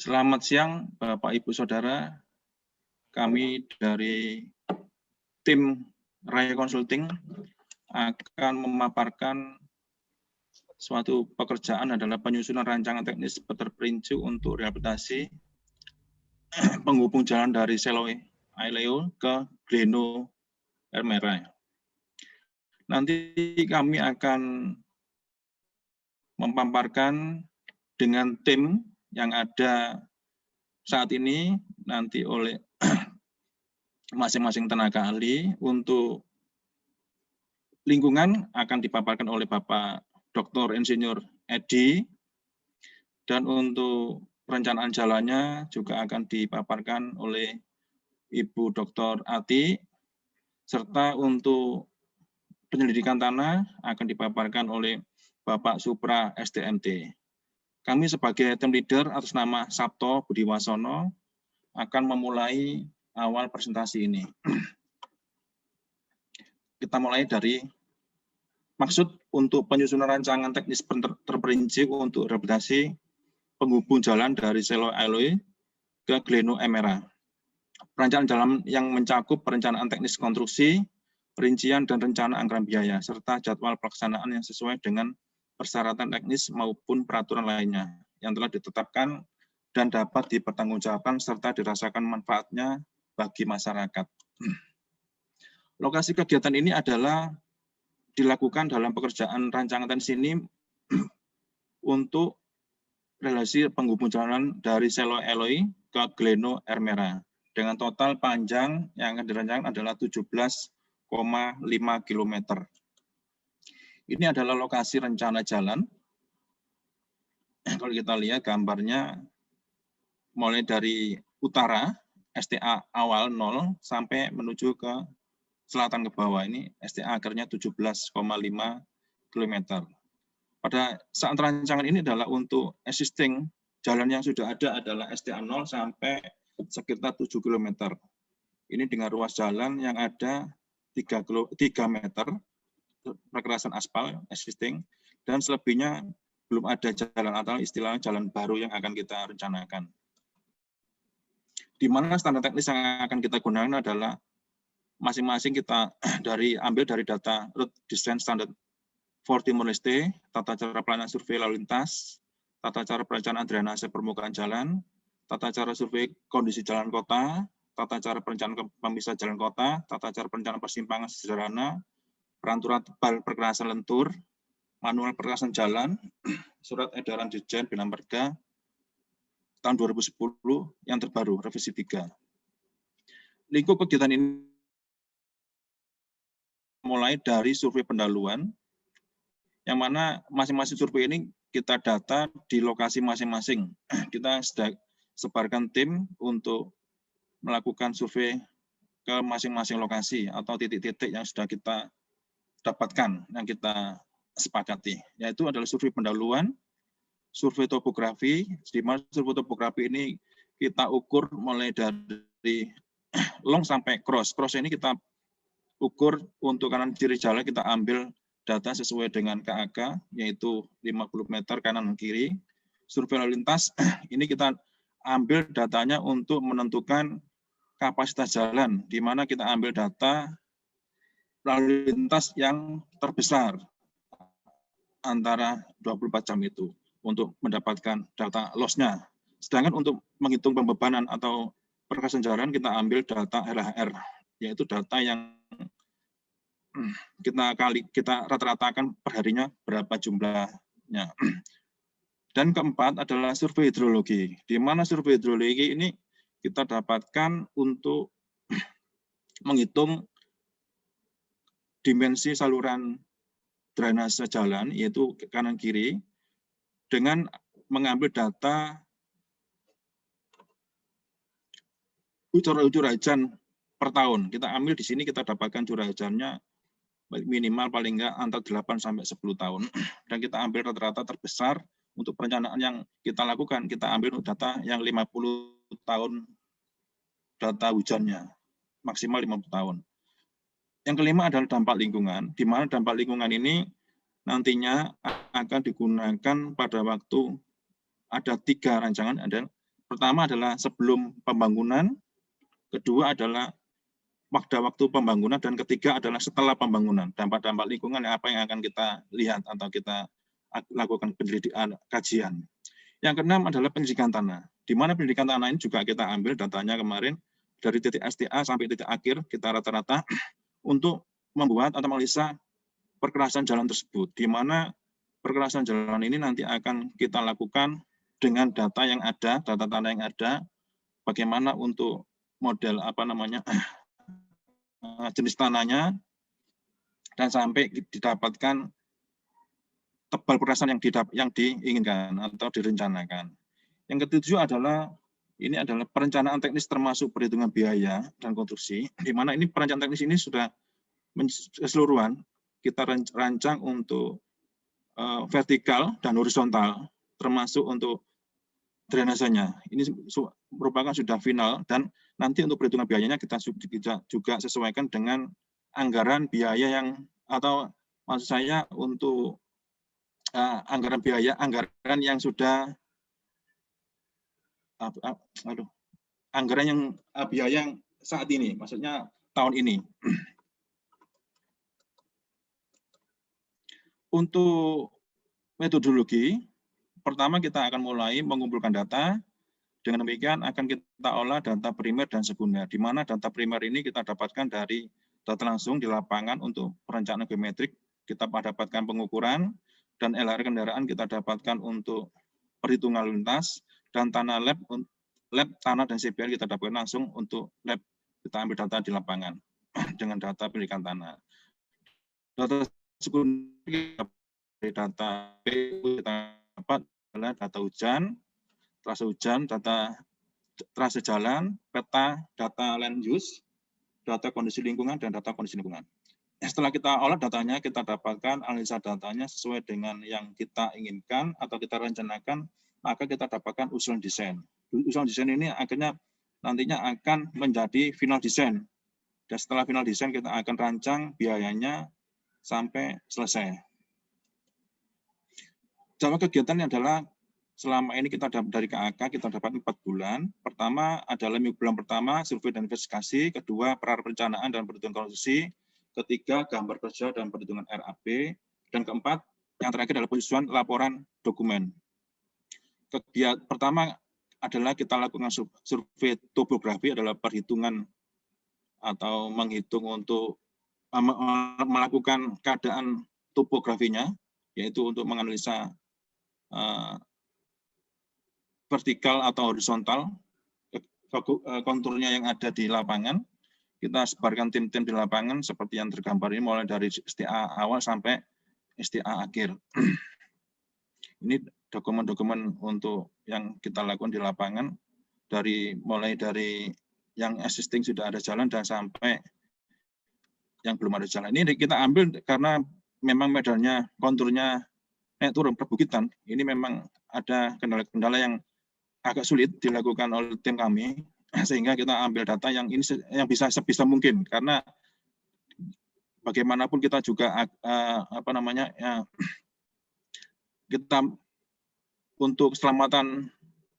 Selamat siang, Bapak Ibu Saudara. Kami dari tim Raya Consulting akan memaparkan suatu pekerjaan adalah penyusunan rancangan teknis terperinci untuk rehabilitasi penghubung jalan dari Seloe Aileo ke Gleno Ermera. Nanti kami akan memaparkan dengan tim yang ada saat ini nanti oleh masing-masing tenaga ahli. Untuk lingkungan akan dipaparkan oleh Bapak Dr. Insinyur Edi, dan untuk perencanaan jalannya juga akan dipaparkan oleh Ibu Dr. Ati, serta untuk penyelidikan tanah akan dipaparkan oleh Bapak Supra SDMT. Kami sebagai tim leader atas nama Sabto Budiwasono akan memulai awal presentasi ini. Kita mulai dari maksud untuk penyusunan rancangan teknis terperinci untuk rehabilitasi penghubung jalan dari Seloe Aileo ke Gleno Ermera. Perencanaan jalan yang mencakup perencanaan teknis konstruksi, perincian dan rencana anggaran biaya, serta jadwal pelaksanaan yang sesuai dengan persyaratan teknis maupun peraturan lainnya yang telah ditetapkan dan dapat dipertanggungjawabkan serta dirasakan manfaatnya bagi masyarakat. Lokasi kegiatan ini adalah dilakukan dalam pekerjaan rancangan teknis ini untuk relasi penghubung jalan dari Seloe Aileo ke Gleno Ermera dengan total panjang yang akan direncanakan adalah 17,5 km. Ini adalah lokasi rencana jalan. Kalau kita lihat gambarnya, mulai dari utara, STA awal 0, sampai menuju ke selatan ke bawah. Ini STA akhirnya 17,5 km. Pada saat rancangan ini adalah untuk existing jalan yang sudah ada adalah STA 0 sampai sekitar 7 km. Ini dengan ruas jalan yang ada 3 meter, perkerasan aspal existing, dan selebihnya belum ada jalan atau istilahnya jalan baru yang akan kita rencanakan. Di mana standar teknis yang akan kita gunakan adalah masing-masing kita ambil dari data Road Design Standard for Timor-Leste, tata cara pelayanan survei lalu lintas, tata cara perencanaan drainase permukaan jalan, tata cara survei kondisi jalan kota, tata cara perencanaan pemisah jalan kota, tata cara perencanaan persimpangan sederhana, peraturan tebal perkerasan lentur, manual perkerasan jalan, surat edaran Dirjen Bina Marga tahun 2010 yang terbaru, revisi 3. Lingkup kegiatan ini mulai dari survei pendahuluan, yang mana masing-masing survei ini kita data di lokasi masing-masing. Kita sudah sebarkan tim untuk melakukan survei ke masing-masing lokasi atau titik-titik yang sudah kita dapatkan, yang kita sepakati, yaitu adalah survei pendahuluan, survei topografi, di mana survei topografi ini kita ukur mulai dari long sampai cross. Cross ini kita ukur untuk kanan kiri jalan, kita ambil data sesuai dengan KAK, yaitu 50 meter kanan dan kiri. Survei lalu lintas, ini kita ambil datanya untuk menentukan kapasitas jalan, di mana kita ambil data lalu lintas yang terbesar antara 24 jam itu untuk mendapatkan data loss-nya. Sedangkan untuk menghitung pembebanan atau perkerasan jalan, kita ambil data LHR, yaitu data yang kita rata-ratakan perharinya berapa jumlahnya. Dan keempat adalah survei hidrologi, di mana survei hidrologi ini kita dapatkan untuk menghitung dimensi saluran drainase jalan, yaitu kanan kiri, dengan mengambil data curah hujan per tahun. Kita ambil di sini, kita dapatkan curah hujannya minimal paling enggak antara 8 sampai 10 tahun. Dan kita ambil rata-rata terbesar untuk perencanaan yang kita lakukan. Kita ambil data yang 50 tahun data hujannya, maksimal 50 tahun. Yang kelima adalah dampak lingkungan, di mana dampak lingkungan ini nantinya akan digunakan pada waktu ada 3 rancangan, ada Pertama adalah sebelum pembangunan, kedua adalah waktu pembangunan, dan ketiga adalah setelah pembangunan. Dampak-dampak lingkungan apa yang akan kita lihat atau kita lakukan penelitian kajian. Yang keenam adalah pendidikan tanah. Di mana pendidikan tanah ini juga kita ambil datanya kemarin dari titik STA sampai titik akhir kita rata-rata untuk membuat atau menganalisa perkerasan jalan tersebut. Di mana perkerasan jalan ini nanti akan kita lakukan dengan data yang ada, data tanah yang ada, bagaimana untuk model jenis tanahnya, dan sampai didapatkan tebal perkerasan yang diinginkan atau direncanakan. Yang ketujuh adalah ini adalah perencanaan teknis termasuk perhitungan biaya dan konstruksi, di mana ini perencanaan teknis ini sudah keseluruhan kita rancang untuk vertikal dan horizontal, termasuk untuk drainasenya. Ini merupakan sudah final, dan nanti untuk perhitungan biayanya kita juga sesuaikan dengan anggaran biaya yang, atau maksud saya untuk anggaran yang sudah anggaran yang biaya yang saat ini, maksudnya tahun ini. Untuk metodologi, pertama kita akan mulai mengumpulkan data. Dengan demikian akan kita olah data primer dan sekunder, di mana data primer ini kita dapatkan dari data langsung di lapangan untuk perencanaan geometrik, kita dapatkan pengukuran, dan LHR kendaraan kita dapatkan untuk perhitungan lintas, dan tanah lab tanah dan CPL kita dapatkan langsung untuk lab, kita ambil data di lapangan dengan data pendidikan tanah. Data sekunder dari data PU kita dapat adalah data hujan, trase hujan, data trase jalan, peta, data land use, data kondisi lingkungan, dan data kondisi lingkungan. Setelah kita olah datanya, kita dapatkan analisa datanya sesuai dengan yang kita inginkan atau kita rencanakan, maka kita dapatkan usulan desain. Usulan desain ini akhirnya nantinya akan menjadi final desain. Dan setelah final desain kita akan rancang biayanya sampai selesai. Jadwal kegiatannya adalah selama ini kita dari KAK kita dapat 4 bulan. Pertama adalah minggu bulan pertama survei dan investigasi, kedua perencanaan dan perhitungan konstruksi, ketiga gambar kerja dan perhitungan RAP, dan keempat yang terakhir adalah penyusunan laporan dokumen. Kegiatan pertama adalah kita lakukan survei topografi, adalah perhitungan atau menghitung untuk melakukan keadaan topografinya, yaitu untuk menganalisa vertikal atau horizontal, konturnya yang ada di lapangan. Kita sebarkan tim-tim di lapangan seperti yang tergambar ini, mulai dari STA awal sampai STA akhir. Ini dokumen-dokumen untuk yang kita lakukan di lapangan, mulai dari yang existing sudah ada jalan dan sampai yang belum ada jalan. Ini kita ambil karena memang medannya, konturnya naik turun perbukitan. Ini memang ada kendala-kendala yang agak sulit dilakukan oleh tim kami, sehingga kita ambil data yang ini yang bisa sebisa mungkin, karena bagaimanapun kita juga kita untuk keselamatan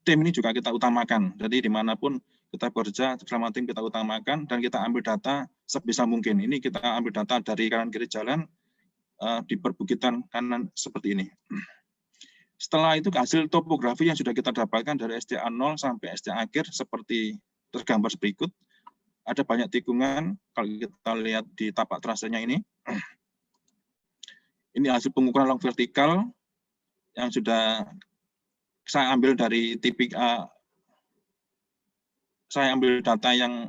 tim ini juga kita utamakan. Jadi dimanapun kita bekerja, keselamatan tim kita utamakan, dan kita ambil data sebisa mungkin. Ini kita ambil data dari kanan kiri jalan di perbukitan kanan seperti ini. Setelah itu hasil topografi yang sudah kita dapatkan dari STA 0 sampai STA akhir seperti tergambar berikut. Ada banyak tikungan, kalau kita lihat di tapak trasenya ini. Ini hasil pengukuran long vertikal yang sudah saya ambil dari tipik, saya ambil data yang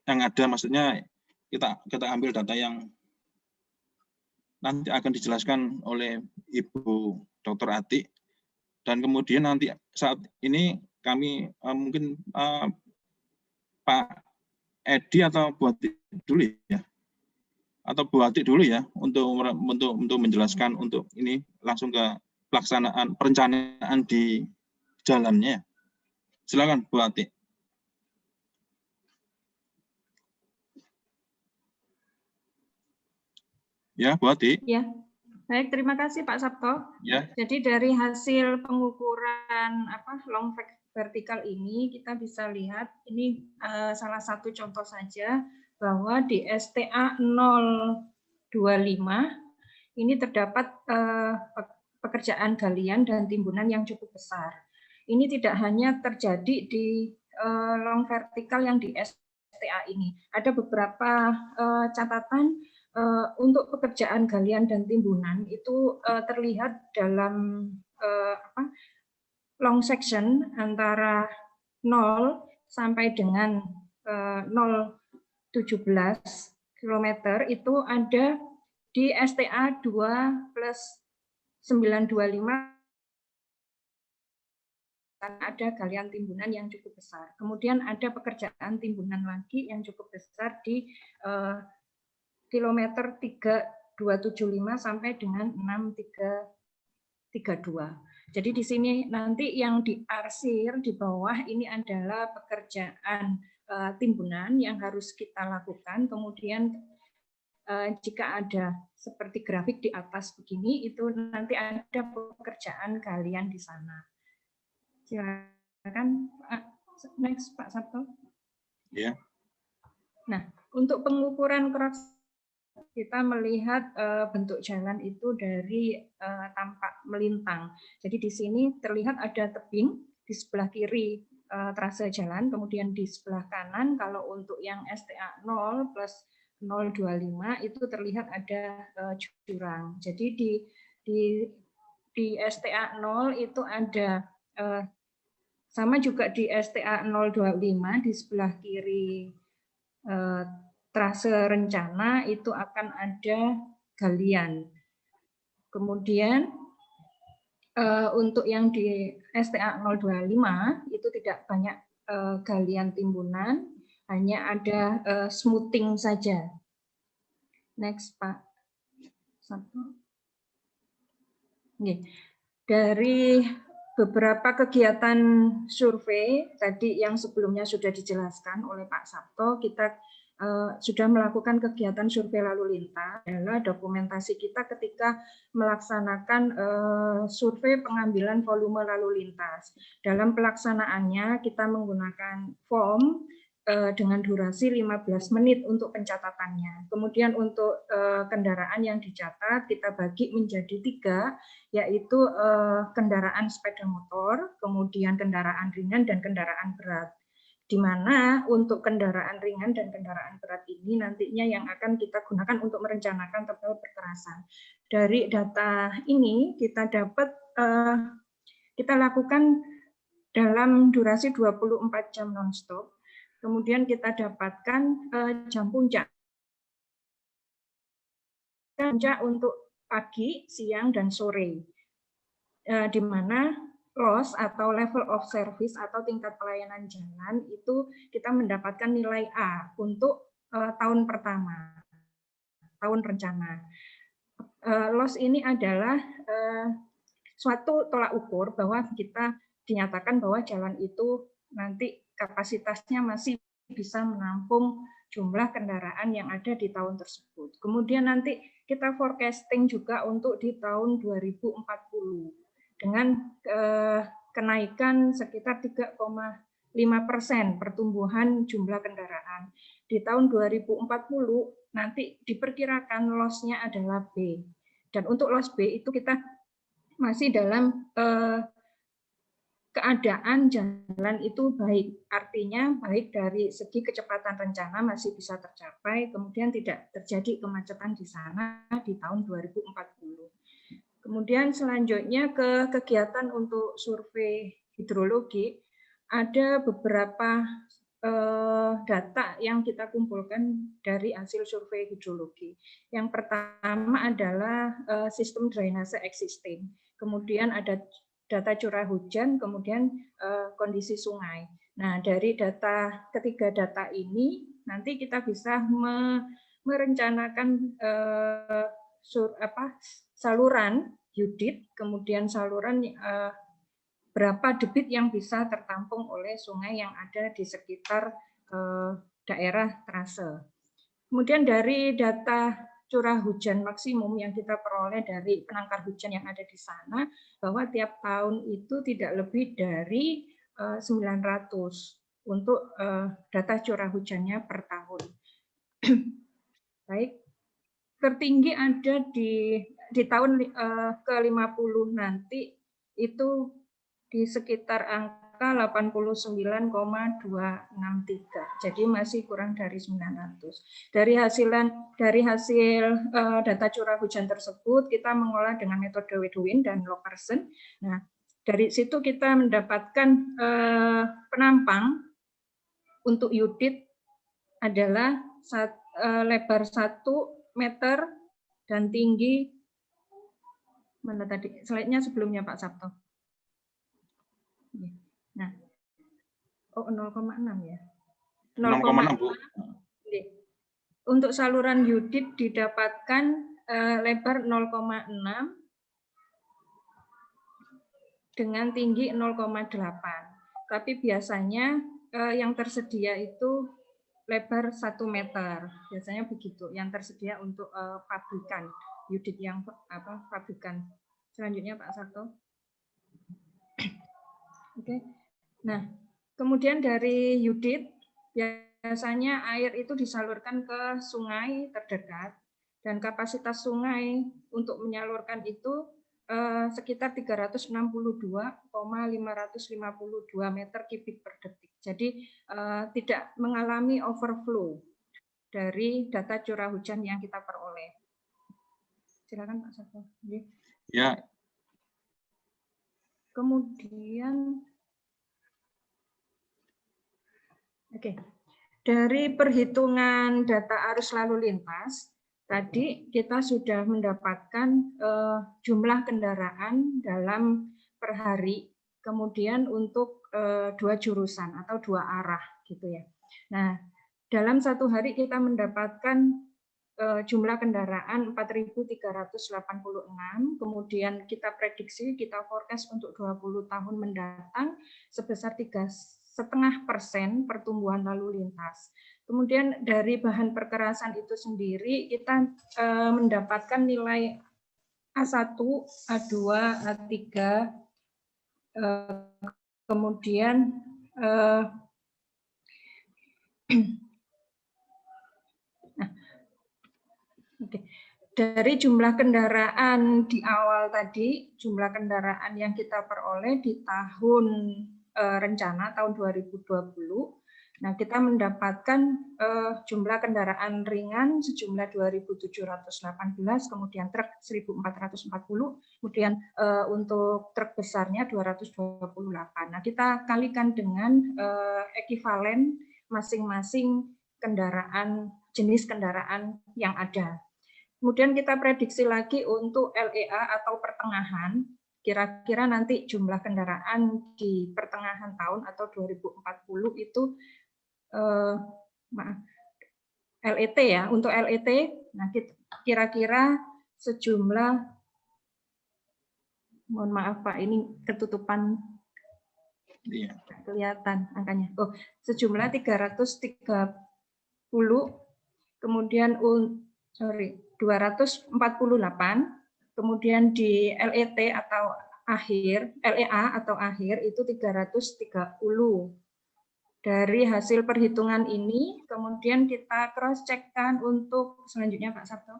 ada, maksudnya kita ambil data yang nanti akan dijelaskan oleh Ibu Dr. Ati, dan kemudian nanti saat ini kami mungkin Pak Edi atau Bu Ati dulu ya, atau Bu Ati dulu ya untuk menjelaskan untuk ini langsung ke pelaksanaan perencanaan di jalannya. Silakan Bu Ati. Ya, Bu Ati. Ya. Baik, terima kasih Pak Sabto. Ya. Jadi dari hasil pengukuran long vertikal ini kita bisa lihat ini salah satu contoh saja bahwa di STA 025 ini terdapat pekerjaan galian dan timbunan yang cukup besar. Ini tidak hanya terjadi di long vertikal yang di STA ini. Ada beberapa catatan untuk pekerjaan galian dan timbunan itu terlihat dalam long section antara 0 sampai dengan 0,17 km itu ada di STA 2+925 ada galian timbunan yang cukup besar. Kemudian ada pekerjaan timbunan lagi yang cukup besar di kilometer 3275 sampai dengan 6332. Jadi di sini nanti yang diarsir di bawah ini adalah pekerjaan timbunan yang harus kita lakukan. Kemudian jika ada seperti grafik di atas begini, itu nanti ada pekerjaan galian di sana. Silakan next Pak Sabto. Ya. Nah, untuk pengukuran cross kita melihat bentuk jalan itu dari tampak melintang. Jadi di sini terlihat ada tebing di sebelah kiri trase jalan, kemudian di sebelah kanan kalau untuk yang STA 0+025 itu terlihat ada jurang. Jadi di STA 0 itu ada sama juga di STA 025 di sebelah kiri trase rencana itu akan ada galian. Kemudian untuk yang di STA 025 itu tidak banyak galian timbunan, hanya ada smoothing saja. Next Pak. Dari beberapa kegiatan survei tadi yang sebelumnya sudah dijelaskan oleh Pak Sabto, kita sudah melakukan kegiatan survei lalu lintas adalah dokumentasi kita ketika melaksanakan survei pengambilan volume lalu lintas. Dalam pelaksanaannya kita menggunakan form dengan durasi 15 menit untuk pencatatannya. Kemudian untuk kendaraan yang dicatat kita bagi menjadi 3, yaitu kendaraan sepeda motor, kemudian kendaraan ringan dan kendaraan berat. Di mana untuk kendaraan ringan dan kendaraan berat ini nantinya yang akan kita gunakan untuk merencanakan tabel perkerasan. Dari data ini kita dapat kita lakukan dalam durasi 24 jam non-stop. Kemudian kita dapatkan jam puncak. Puncak untuk pagi, siang, dan sore. Di mana loss atau level of service atau tingkat pelayanan jalan itu kita mendapatkan nilai A untuk tahun pertama, tahun rencana. Loss ini adalah suatu tolak ukur bahwa kita dinyatakan bahwa jalan itu nanti kapasitasnya masih bisa menampung jumlah kendaraan yang ada di tahun tersebut. Kemudian nanti kita forecasting juga untuk di tahun 2040. Dengan kenaikan sekitar 3,5% pertumbuhan jumlah kendaraan. Di tahun 2040 nanti diperkirakan loss-nya adalah B. Dan untuk loss B itu kita masih dalam keadaan jalan itu baik. Artinya baik dari segi kecepatan rencana masih bisa tercapai, kemudian tidak terjadi kemacetan di sana di tahun 2040. Kemudian selanjutnya ke kegiatan untuk survei hidrologi, ada beberapa data yang kita kumpulkan dari hasil survei hidrologi. Yang pertama adalah sistem drainase existing, kemudian ada data curah hujan, kemudian kondisi sungai. Nah, dari ketiga data ini nanti kita bisa merencanakan saluran Yudit, kemudian saluran berapa debit yang bisa tertampung oleh sungai yang ada di sekitar daerah trase. Kemudian dari data curah hujan maksimum yang kita peroleh dari penangkar hujan yang ada di sana, bahwa tiap tahun itu tidak lebih dari 900 untuk data curah hujannya per tahun. Baik, tertinggi ada di tahun ke-50 nanti itu di sekitar angka 89,263. Jadi masih kurang dari 900. Dari hasil data curah hujan tersebut kita mengolah dengan metode Wedwin dan Lockerson. Nah, dari situ kita mendapatkan penampang untuk Yudit adalah lebar 1 meter dan tinggi, mana tadi slide-nya sebelumnya Pak Sabto. Nah, 0,6 ya. 0,6 Bu. Untuk saluran Yudit didapatkan lebar 0,6 dengan tinggi 0,8. Tapi biasanya yang tersedia itu lebar 1 meter, biasanya begitu yang tersedia untuk pabrikan Yudit yang pabrikan. Selanjutnya Pak Sabto. Oke. Nah, kemudian dari Yudit biasanya air itu disalurkan ke sungai terdekat dan kapasitas sungai untuk menyalurkan itu sekitar 362,552 meter kubik per detik. Jadi tidak mengalami overflow dari data curah hujan yang kita peroleh. Silakan Pak Sabto. Ya. Kemudian, dari perhitungan data arus lalu lintas, tadi kita sudah mendapatkan jumlah kendaraan dalam per hari, kemudian untuk 2 jurusan atau 2 arah gitu ya. Nah, dalam 1 hari kita mendapatkan jumlah kendaraan 4.386, kemudian kita prediksi, kita forecast untuk 20 tahun mendatang sebesar 3,5% pertumbuhan lalu lintas. Kemudian dari bahan perkerasan itu sendiri kita mendapatkan nilai A1, A2, A3, kemudian dari jumlah kendaraan di awal tadi, jumlah kendaraan yang kita peroleh di tahun rencana tahun 2020, nah kita mendapatkan jumlah kendaraan ringan sejumlah 2.718, kemudian truk 1.440, kemudian untuk truk besarnya 228. Nah kita kalikan dengan ekivalen masing-masing kendaraan, jenis kendaraan yang ada. Kemudian kita prediksi lagi untuk LEA atau pertengahan, kira-kira nanti jumlah kendaraan di pertengahan tahun atau 2040 itu LET ya, untuk LET, nah kira-kira sejumlah, mohon maaf Pak, ini ketutupan, kelihatan angkanya, sejumlah 330, kemudian 248, kemudian di LET atau LEA atau akhir itu 330. Dari hasil perhitungan ini, kemudian kita cross-check-kan untuk selanjutnya Pak Sabto.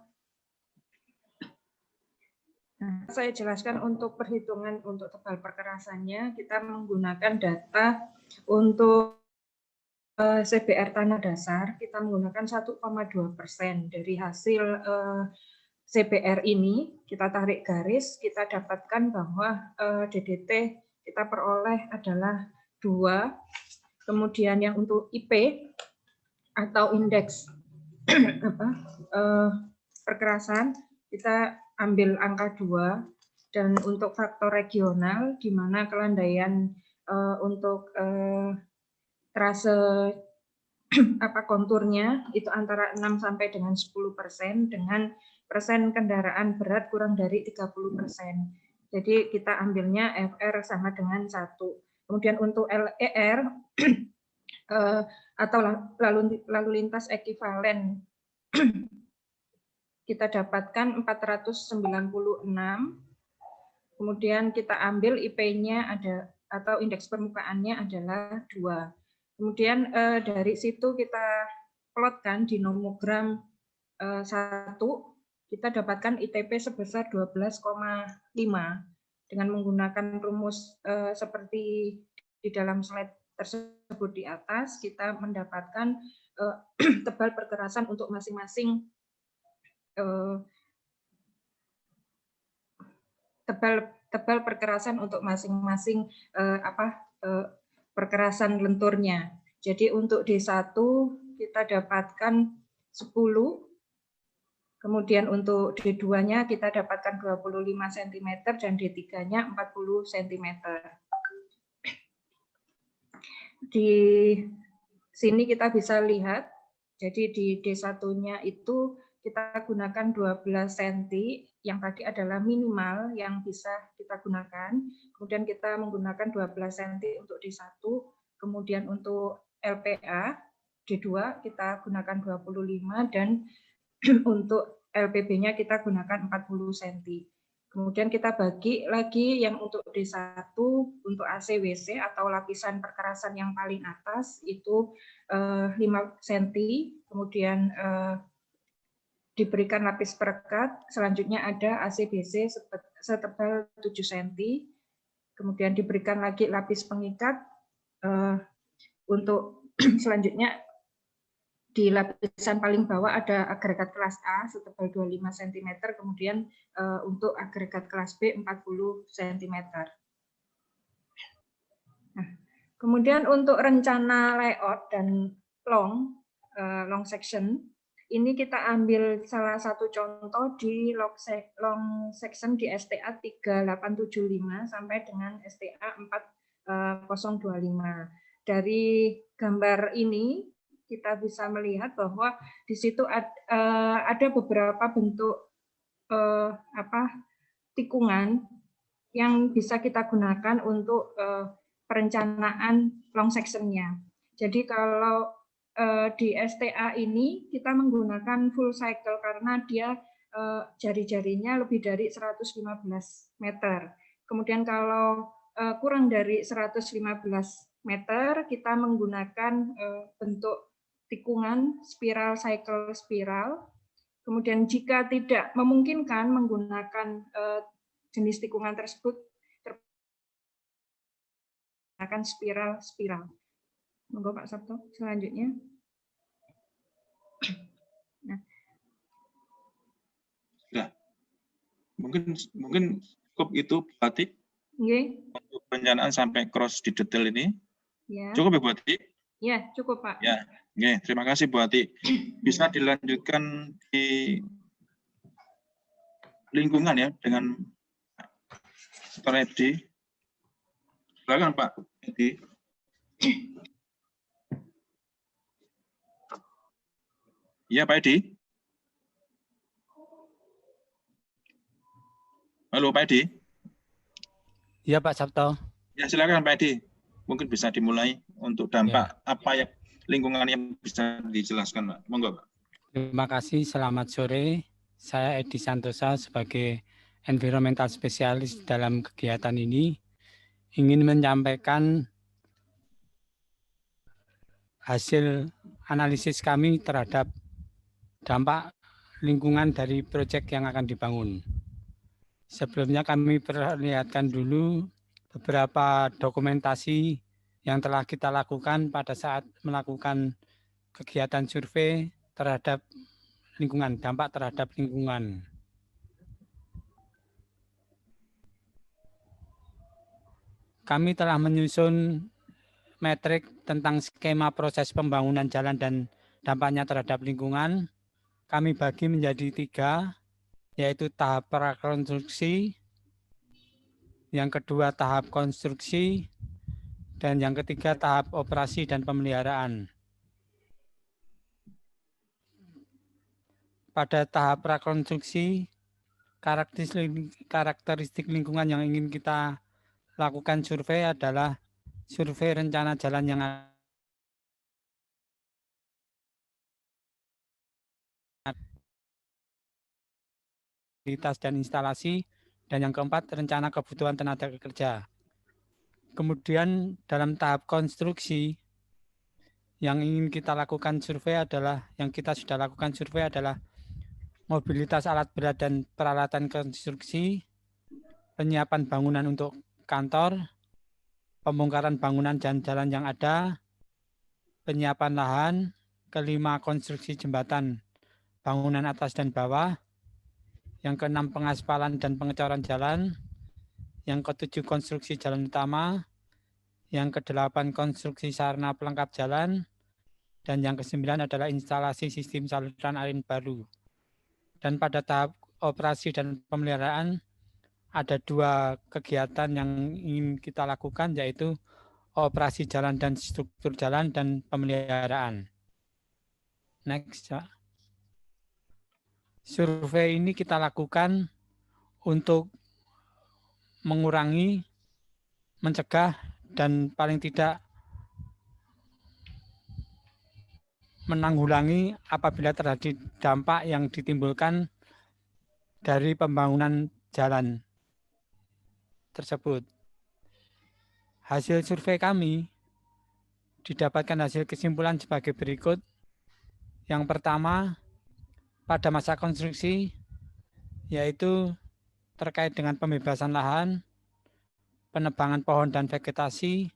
Nah, saya jelaskan untuk perhitungan untuk tebal perkerasannya, kita menggunakan data untuk CBR tanah dasar, kita menggunakan 1,2% dari hasil CBR ini, kita tarik garis, kita dapatkan bahwa DDT kita peroleh adalah 2, kemudian yang untuk IP atau indeks perkerasan, kita ambil angka 2, dan untuk faktor regional, di mana kelandaian untuk trase konturnya itu antara 6 sampai dengan 10%, dengan persen kendaraan berat kurang dari 30%. Jadi kita ambilnya FR sama dengan 1. Kemudian untuk LER atau lalu lintas ekivalen kita dapatkan 496. Kemudian kita ambil IP-nya ada atau indeks permukaannya adalah 2. Kemudian dari situ kita plotkan di nomogram 1, kita dapatkan ITP sebesar 12,5 dengan menggunakan rumus seperti di dalam slide tersebut di atas. Kita mendapatkan tebal perkerasan untuk masing-masing tebal perkerasan untuk masing-masing perkerasan lenturnya. Jadi untuk D1 kita dapatkan 10, kemudian untuk D2-nya kita dapatkan 25 cm dan D3-nya 40 cm. Di sini kita bisa lihat, jadi di D1-nya itu kita gunakan 12 cm, yang tadi adalah minimal yang bisa kita gunakan. Kemudian kita menggunakan 12 cm untuk D1, kemudian untuk LPA D2 kita gunakan 25 dan untuk LPB-nya kita gunakan 40 cm. Kemudian kita bagi lagi yang untuk D1 untuk ACWC atau lapisan perkerasan yang paling atas itu 5 cm, kemudian diberikan lapis perekat, selanjutnya ada ACBC setebal 7 cm, kemudian diberikan lagi lapis pengikat, untuk selanjutnya di lapisan paling bawah ada agregat kelas A setebal 25 cm, kemudian untuk agregat kelas B 40 cm. Nah, kemudian untuk rencana layout dan long section, ini kita ambil salah satu contoh di long section di STA 3875 sampai dengan STA 4025. Dari gambar ini kita bisa melihat bahwa di situ ada beberapa bentuk tikungan yang bisa kita gunakan untuk perencanaan long section-nya. Jadi kalau di STA ini kita menggunakan full cycle karena dia jari-jarinya lebih dari 115 meter. Kemudian kalau kurang dari 115 meter, kita menggunakan bentuk tikungan spiral cycle spiral. Kemudian jika tidak memungkinkan menggunakan jenis tikungan tersebut, menggunakan spiral. Monggo Pak Sabto, selanjutnya. Nah. Sudah. Mungkin cukup itu berarti untuk perencanaan sampai cross di detail ini. Ya. Cukup ya Bu Ati? Ya, cukup Pak. Ya, oke, terima kasih Bu Ati. Bisa dilanjutkan di lingkungan ya dengan Dr. Edi. Silakan Pak Edi. Iya Pak Edi. Halo Pak Edi. Iya Pak Sabto. Ya silakan Pak Edi. Mungkin bisa dimulai untuk dampak apa yang lingkungan yang bisa dijelaskan Pak. Monggo Pak. Terima kasih. Selamat sore. Saya Edi Santosa sebagai environmental spesialis dalam kegiatan ini ingin menyampaikan hasil analisis kami terhadap dampak lingkungan dari proyek yang akan dibangun. Sebelumnya kami perlihatkan dulu beberapa dokumentasi yang telah kita lakukan pada saat melakukan kegiatan survei terhadap lingkungan, dampak terhadap lingkungan. Kami telah menyusun metrik tentang skema proses pembangunan jalan dan dampaknya terhadap lingkungan. Kami bagi menjadi 3, yaitu tahap prakonstruksi, yang kedua tahap konstruksi, dan yang ketiga tahap operasi dan pemeliharaan. Pada tahap prakonstruksi, karakteristik lingkungan yang ingin kita lakukan survei adalah survei rencana jalan yang fasilitas dan instalasi, dan yang keempat, rencana kebutuhan tenaga kerja. Kemudian dalam tahap konstruksi, yang ingin kita lakukan survei adalah, yang kita sudah lakukan survei adalah mobilitas alat berat dan peralatan konstruksi, penyiapan bangunan untuk kantor, pembongkaran bangunan dan jalan yang ada, penyiapan lahan, kelima konstruksi jembatan, bangunan atas dan bawah, yang keenam pengaspalan dan pengecoran jalan, yang ketujuh konstruksi jalan utama, yang kedelapan konstruksi sarana pelengkap jalan, dan yang kesembilan adalah instalasi sistem saluran air baru. Dan pada tahap operasi dan pemeliharaan ada dua kegiatan yang ingin kita lakukan, yaitu operasi jalan dan struktur jalan dan pemeliharaan. Next. Survei ini kita lakukan untuk mengurangi, mencegah, dan paling tidak menanggulangi apabila terjadi dampak yang ditimbulkan dari pembangunan jalan tersebut. Hasil survei kami didapatkan hasil kesimpulan sebagai berikut. Yang pertama, pada masa konstruksi, yaitu terkait dengan pembebasan lahan, penebangan pohon dan vegetasi,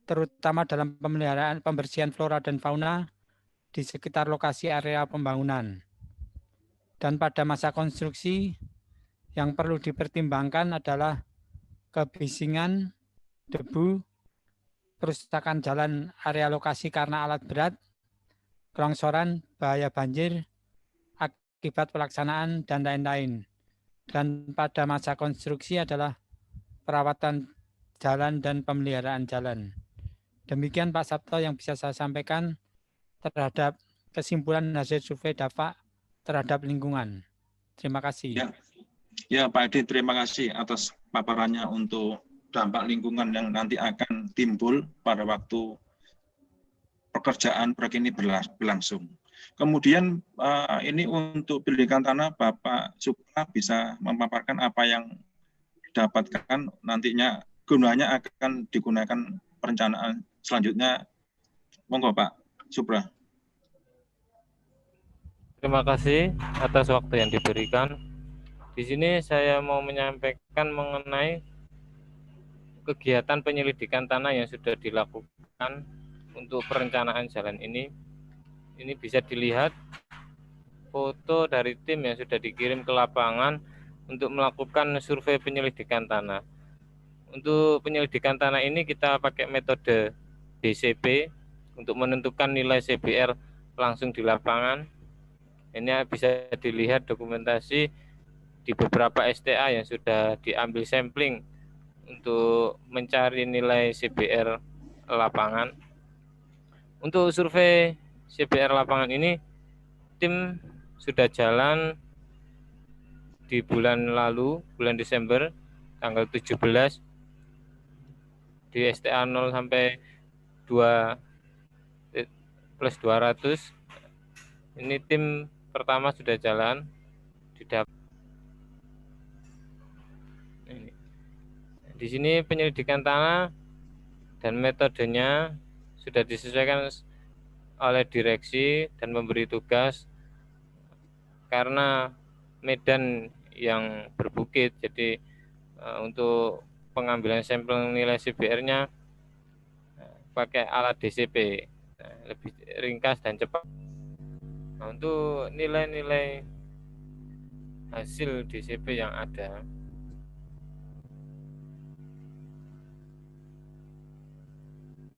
terutama dalam pemeliharaan pembersihan flora dan fauna di sekitar lokasi area pembangunan. Dan pada masa konstruksi, yang perlu dipertimbangkan adalah kebisingan, debu, kerusakan jalan area lokasi karena alat berat, kelongsoran, bahaya banjir, akibat pelaksanaan, dan lain-lain. Dan pada masa konstruksi adalah perawatan jalan dan pemeliharaan jalan. Demikian Pak Sabto yang bisa saya sampaikan terhadap kesimpulan hasil survei dampak terhadap lingkungan. Terima kasih. Ya Pak Edi, terima kasih atas paparannya untuk dampak lingkungan yang nanti akan timbul pada waktu pekerjaan proyek ini berlangsung. Kemudian ini untuk pendidikan tanah, Bapak Supra bisa memaparkan apa yang didapatkan nantinya gunanya akan digunakan perencanaan selanjutnya. Monggo Pak Supra. Terima kasih atas waktu yang diberikan. Di sini saya mau menyampaikan mengenai kegiatan penyelidikan tanah yang sudah dilakukan untuk perencanaan jalan ini. Ini bisa dilihat foto dari tim yang sudah dikirim ke lapangan untuk melakukan survei penyelidikan tanah. Untuk penyelidikan tanah ini kita pakai metode DCP untuk menentukan nilai CBR langsung di lapangan. Ini bisa dilihat dokumentasi di beberapa STA yang sudah diambil sampling untuk mencari nilai CBR lapangan. Untuk survei CBR lapangan ini, tim sudah jalan di bulan lalu, bulan Desember, tanggal 17, di STA 0 sampai 2 plus 200. Ini tim pertama sudah jalan, di sini penyelidikan tanah dan metodenya sudah disesuaikan oleh direksi dan memberi tugas karena medan yang berbukit, jadi untuk pengambilan sampel nilai CBR-nya pakai alat DCP, lebih ringkas dan cepat. Nah, untuk nilai-nilai hasil DCP yang ada,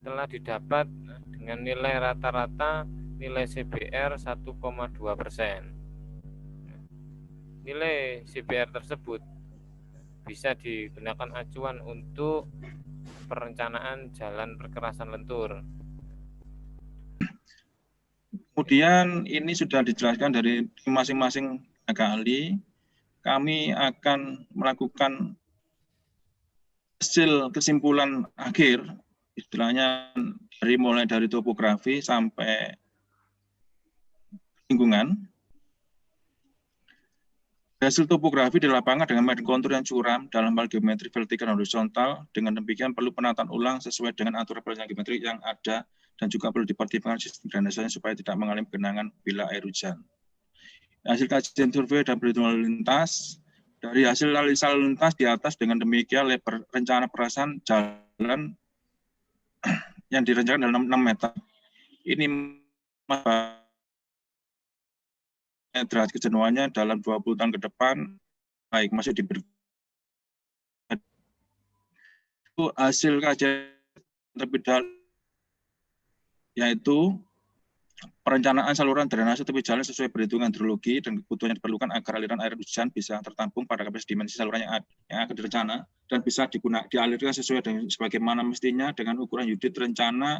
telah didapat dengan nilai rata-rata nilai CBR 1,2%. Nilai CBR tersebut bisa digunakan acuan untuk perencanaan jalan perkerasan lentur. Kemudian ini sudah dijelaskan dari masing-masing tenaga ahli. Kami akan melakukan hasil kesimpulan akhir, istilahnya mulai dari topografi sampai lingkungan. Hasil topografi di lapangan dengan medan kontur yang curam dalam hal geometri vertikal dan horizontal. Dengan demikian perlu penataan ulang sesuai dengan aturan perencanaan geometri yang ada dan juga perlu dipertimbangkan sistem drainasenya supaya tidak mengalami genangan bila air hujan. Hasil kajian survei dan perhitungan lalu lintas. Dari hasil analisa lalu lintas di atas, dengan demikian lebar rencana perasan jalan yang direncanakan dalam 6 meter. Ini derajat kejenuhannya dalam 20 tahun ke depan baik, masih diberi hasil kajian terlebih dahulu, yaitu perencanaan saluran drainase tepi jalan sesuai perhitungan hidrologi dan kebutuhan yang diperlukan agar aliran air hujan bisa tertampung pada kapasitas dimensi saluran yang akan direncana dan bisa dialirkan sesuai dengan sebagaimana mestinya dengan ukuran unit rencana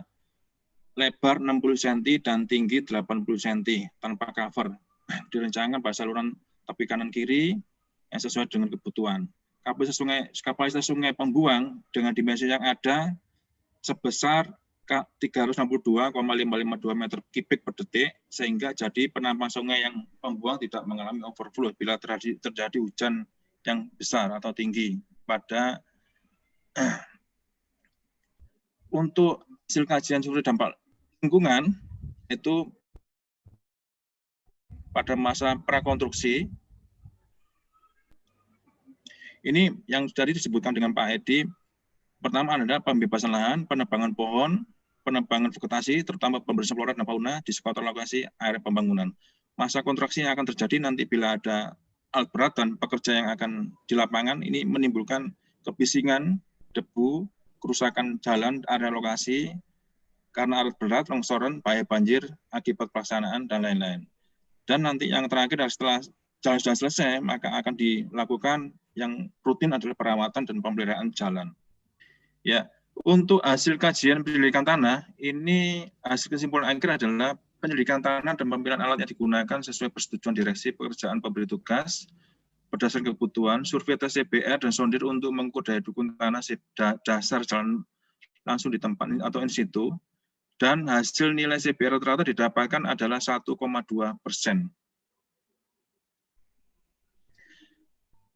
lebar 60 cm dan tinggi 80 cm tanpa cover. Direncanakan pada saluran tepi kanan kiri yang sesuai dengan kebutuhan. Kapasitas sungai pembuang dengan dimensi yang ada sebesar 362,552 meter kubik per detik, sehingga jadi penampang sungai yang pembuang tidak mengalami overflow bila terjadi hujan yang besar atau tinggi. Pada untuk hasil kajian survei dampak lingkungan itu pada masa prakonstruksi, ini yang tadi disebutkan dengan Pak Edi, pertama adalah pembebasan lahan, penebangan pohon, penebangan vegetasi, terutama pembersihan flora dan fauna di sekitar lokasi area pembangunan. Masa konstruksi yang akan terjadi nanti bila ada alat berat dan pekerja yang akan di lapangan, ini menimbulkan kebisingan, debu, kerusakan jalan, area lokasi, karena alat berat, longsoran, bahaya banjir, akibat pelaksanaan, dan lain-lain. Dan nanti yang terakhir setelah jalan sudah selesai, maka akan dilakukan yang rutin adalah perawatan dan pemeliharaan jalan. Ya, untuk hasil kajian penyelidikan tanah, ini hasil kesimpulan akhir adalah penyelidikan tanah dan pemilihan alat yang digunakan sesuai persetujuan direksi pekerjaan pemberi tugas berdasarkan kebutuhan, survei TCBR dan sondir untuk mengukur daya dukung tanah dasar jalan langsung di tempat atau in situ. Dan hasil nilai CBR rata-rata didapatkan adalah 1,2%.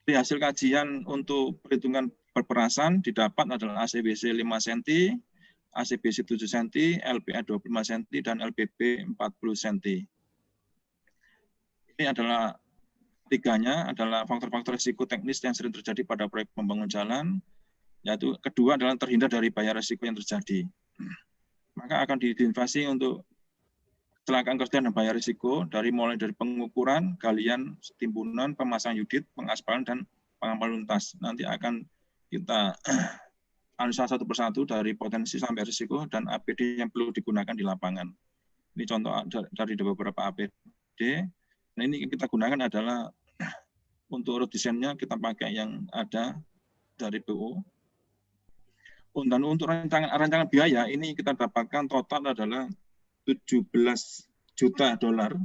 Di hasil kajian untuk perhitungan perperasan didapat adalah ACBC 5 cm, ACBC 7 cm, LPA 25 cm, dan LBB 40 cm. Ini adalah tiganya adalah faktor-faktor risiko teknis yang sering terjadi pada proyek pembangunan jalan, yaitu kedua adalah terhindar dari bahaya risiko yang terjadi. Maka akan diidentifikasi untuk kecelakaan kerja dan bahaya risiko mulai dari pengukuran, galian, timbunan, pemasangan unit, pengaspalan, dan pengapalan lintas. Nanti akan kita analisa satu persatu dari potensi sampai risiko dan APD yang perlu digunakan di lapangan. Ini contoh dari beberapa APD. Nah, ini yang kita gunakan adalah untuk urut desainnya kita pakai yang ada dari BU. Dan untuk rancangan biaya ini kita dapatkan total adalah 17 juta dolar,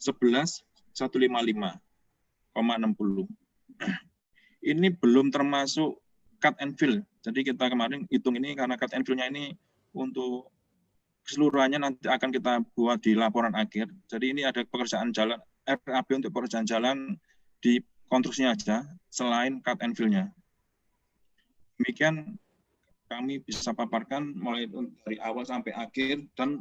11.155,60. Ini belum termasuk cut and fill. Jadi kita kemarin hitung ini karena cut and fill-nya ini untuk keseluruhannya nanti akan kita buat di laporan akhir. Jadi ini ada pekerjaan jalan, RAB untuk pekerjaan jalan di konstruksinya aja, selain cut and fill-nya. Demikian kami bisa paparkan mulai dari awal sampai akhir dan